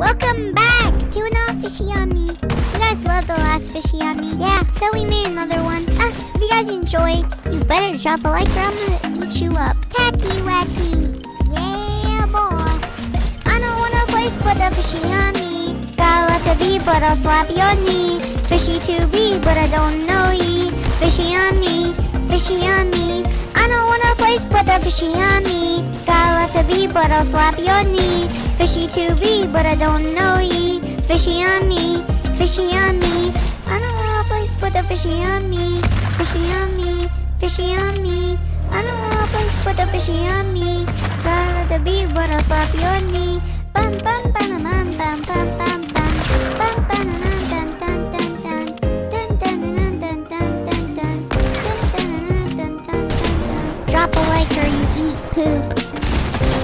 Welcome back to another Fishy on Me. You guys loved the last Fishy on Me. Yeah, so we made another one. If you guys enjoyed, you better drop a like or I'm gonna eat you up. Tacky wacky. Yeah, boy. I don't wanna play split the Fishy on Me. Got lots of V, but I'll slap your knee. Fishy to be, but I don't know ye. Fishy on me, fishy on me. I don't wanna play split the Fishy on Me. Got lots of V, but I'll slap your knee. Fishy to be, but I don't know ye. Fishy on me, fishy on me. I don't wanna play split the Fishy on me. Fishy on me, fishy on me. I don't wanna play split the Fishy on me. Got lots of V, but I'll slap your knee. Bum bum bum bum bum bum bum bum. Bum bum dun dun dun dun dun. Dun dun dun dun dun dun dun. Dun dun dun dun dun dun. Drop a like or you eat poop.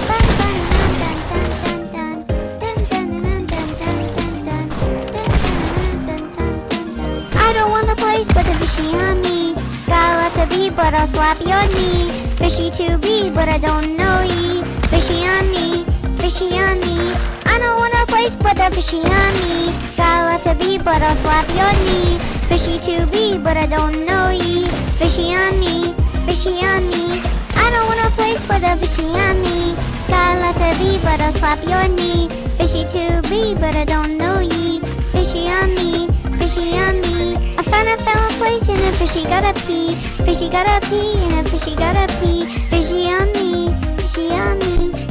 Bum bum dun dun dun dun. Dun dun dun dun dun dun dun. Dun dun dun dun dun. I don't want the place, but the Fishy on me. Got lots of V, but I'll slap your knee. Fishy to be, but I don't know ye. Fishy on me, fishy on me. I don't wanna place, but the Fishy on me. Got lots of V, but I'll slap your knee. Fishy to be, but I don't know ye. Fishy on me, fishy on me. I don't wanna place, but the Fishy on me. Got lots of V, but I'll slap your knee. Fishy to be, but I don't know ye. Fishy on me, fishy on me. I found a place and a fishy gotta pee. Fishy gotta pee and a fishy gotta pee. Fishy on me, fishy on me.